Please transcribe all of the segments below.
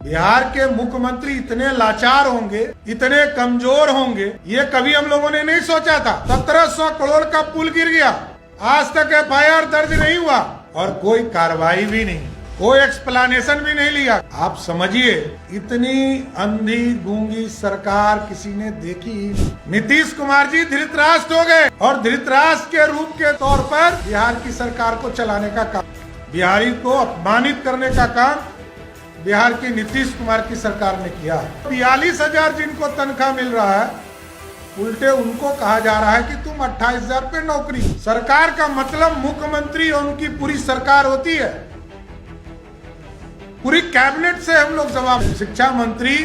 बिहार के मुख्यमंत्री इतने लाचार होंगे, इतने कमजोर होंगे, ये कभी हम लोगों ने नहीं सोचा था। 1700 करोड़ का पुल गिर गया, आज तक एफआईआर दर्ज नहीं हुआ और कोई कार्रवाई भी नहीं, कोई एक्सप्लेनेशन भी नहीं लिया। आप समझिए, इतनी अंधी गूंगी सरकार किसी ने देखी ही नहीं। नीतीश कुमार जी धृतराष्ट्र हो गए और धृतराष्ट्र के रूप के तौर पर बिहार की सरकार को चलाने का काम, बिहारी को अपमानित करने का काम बिहार की नीतीश कुमार की सरकार ने किया। 42,000 जिनको तनख्वाह मिल रहा है, उल्टे उनको कहा जा रहा है कि तुम 28,000 पे नौकरी। सरकार का मतलब मुख्यमंत्री और उनकी पूरी सरकार होती है, पूरी कैबिनेट से हम लोग जवाब। शिक्षा मंत्री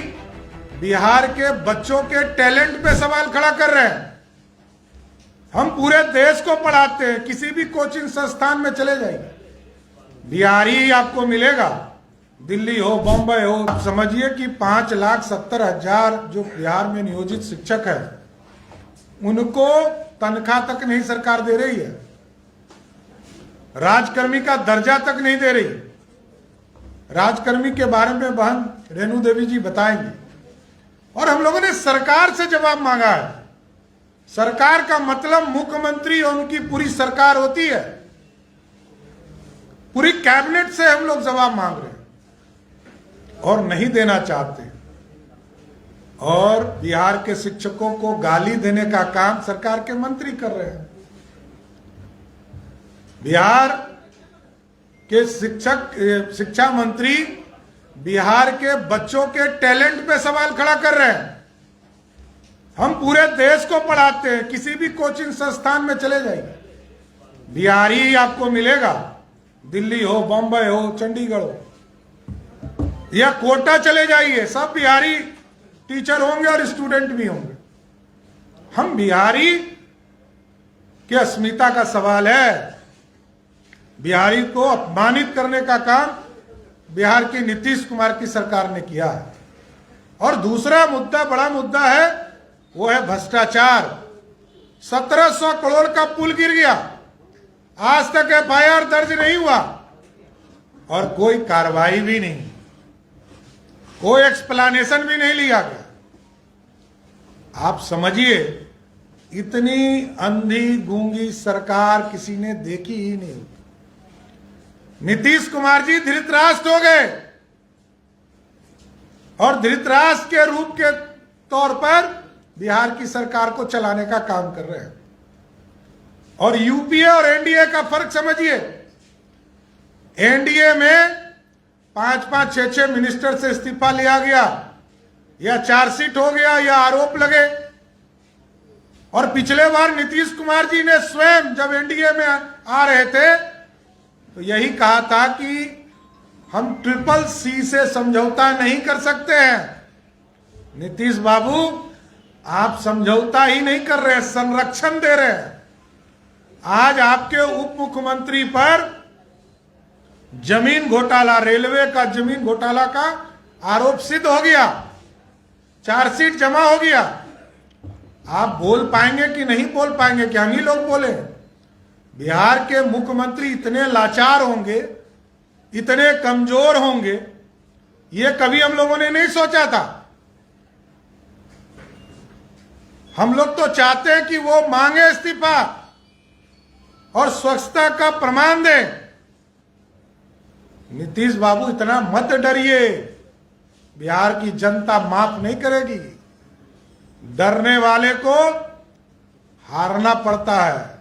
बिहार के बच्चों के टैलेंट पे सवाल खड़ा कर रहे हैं। हम पूरे देश को पढ़ाते हैं, किसी भी कोचिंग संस्थान में चले जाइए, बिहारी आपको मिलेगा, दिल्ली हो, बॉम्बे हो। आप समझिए कि 5,70,000 जो बिहार में नियोजित शिक्षक है, उनको तनख्वाह तक नहीं सरकार दे रही है, राजकर्मी का दर्जा तक नहीं दे रही। राजकर्मी के बारे में बहन रेणु देवी जी बताएंगे। और हम लोगों ने सरकार से जवाब मांगा है। सरकार का मतलब मुख्यमंत्री और उनकी पूरी सरकार होती है, पूरी कैबिनेट से हम लोग जवाब मांग रहे हैं और नहीं देना चाहते। और बिहार के शिक्षकों को गाली देने का काम सरकार के मंत्री कर रहे हैं। बिहार के शिक्षा मंत्री बिहार के बच्चों के टैलेंट पे सवाल खड़ा कर रहे हैं। हम पूरे देश को पढ़ाते हैं, किसी भी कोचिंग संस्थान में चले जाइए, बिहारी आपको मिलेगा, दिल्ली हो, बॉम्बे हो, चंडीगढ़ हो, या कोटा चले जाइए, सब बिहारी टीचर होंगे और स्टूडेंट भी होंगे। हम बिहारी की अस्मिता का सवाल है। बिहारी को अपमानित करने का काम बिहार की नीतीश कुमार की सरकार ने किया है। और दूसरा मुद्दा, बड़ा मुद्दा है, वो है भ्रष्टाचार। 1700 करोड़ का पुल गिर गया, आज तक एफआईआर दर्ज नहीं हुआ और कोई कार्रवाई भी नहीं, कोई एक्सप्लेनेशन भी नहीं लिया गया। आप समझिए, इतनी अंधी गूंगी सरकार किसी ने देखी ही नहीं। नीतीश कुमार जी धृतराष्ट्र हो गए और धृतराष्ट्र के रूप के तौर पर बिहार की सरकार को चलाने का काम कर रहे हैं। और यूपीए और एनडीए का फर्क समझिए। एनडीए में 5-5, 6-6 मिनिस्टर से इस्तीफा लिया गया, या चार्जशीट हो गया, या आरोप लगे। और पिछले बार नीतीश कुमार जी ने स्वयं जब एनडीए में आ रहे थे तो यही कहा था कि हम CCC से समझौता नहीं कर सकते हैं। नीतीश बाबू, आप समझौता ही नहीं कर रहे, संरक्षण दे रहे हैं। आज आपके उप मुख्यमंत्री पर जमीन घोटाला, रेलवे का जमीन घोटाला का आरोप सिद्ध हो गया, चार्जशीट जमा हो गया। आप बोल पाएंगे कि नहीं बोल पाएंगे, कि हम ही लोग बोले? बिहार के मुख्यमंत्री इतने लाचार होंगे, इतने कमजोर होंगे, ये कभी हम लोगों ने नहीं सोचा था। हम लोग तो चाहते हैं कि वो मांगे इस्तीफा और स्वच्छता का प्रमाण दें। नीतीश बाबू, इतना मत डरिए, बिहार की जनता माफ नहीं करेगी। डरने वाले को हारना पड़ता है।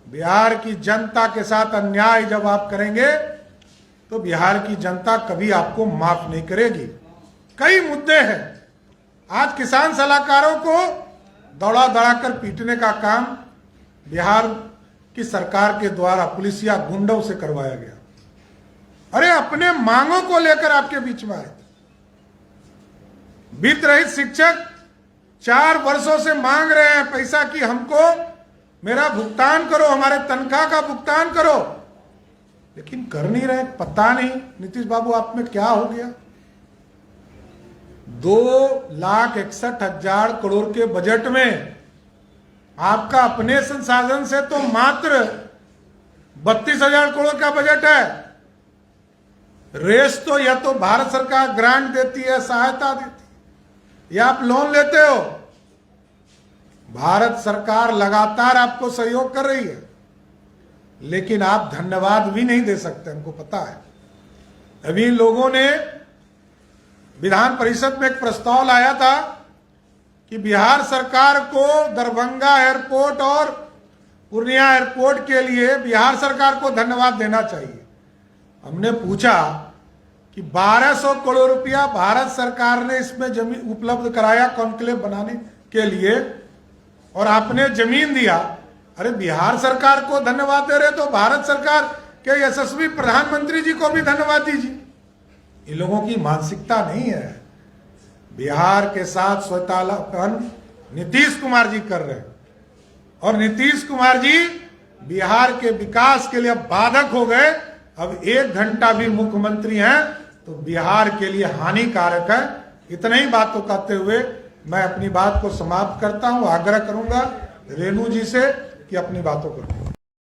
बिहार की जनता के साथ अन्याय जब आप करेंगे तो बिहार की जनता कभी आपको माफ नहीं करेगी। कई मुद्दे हैं। आज किसान सलाहकारों को दौड़ा दौड़ाकर पीटने का काम बिहार की सरकार के द्वारा पुलिसिया गुंडों से करवाया गया। अरे, अपने मांगों को लेकर आपके बीच में आए थे। वित्त रहित शिक्षक 4 वर्षों से मांग रहे हैं पैसा कि हमको मेरा भुगतान करो, हमारे तनख्वाह का भुगतान करो, लेकिन कर नहीं रहे। पता नहीं नीतीश बाबू आप में क्या हो गया। 2,61,000 करोड़ के बजट में आपका अपने संसाधन से तो मात्र 32,000 करोड़ का बजट है। रेस तो या तो भारत सरकार ग्रांट देती है, सहायता देती है, या आप लोन लेते हो। भारत सरकार लगातार आपको सहयोग कर रही है, लेकिन आप धन्यवाद भी नहीं दे सकते, हमको पता है। अभी लोगों ने विधान परिषद में एक प्रस्ताव लाया था कि बिहार सरकार को दरभंगा एयरपोर्ट और पूर्णिया एयरपोर्ट के लिए बिहार सरकार को धन्यवाद देना चाहिए। हमने पूछा कि 1200 करोड़ रुपया भारत सरकार ने इसमें जमीन उपलब्ध कराया कॉन्क्लेव बनाने के लिए, और आपने जमीन दिया। अरे बिहार सरकार को धन्यवाद दे रहे तो भारत सरकार के यशस्वी प्रधानमंत्री जी को भी धन्यवाद दीजिए। इन लोगों की मानसिकता नहीं है। बिहार के साथ स्वतंत्रता नीतीश कुमार जी कर रहे हैं, और नीतीश कुमार जी बिहार के विकास के लिए अब बाधक हो गए। अब 1 घंटा भी मुख्यमंत्री हैं तो बिहार के लिए हानिकारक है। इतने ही बातों कहते हुए मैं अपनी बात को समाप्त करता हूं। आग्रह करूंगा रेणु जी से कि अपनी बातों को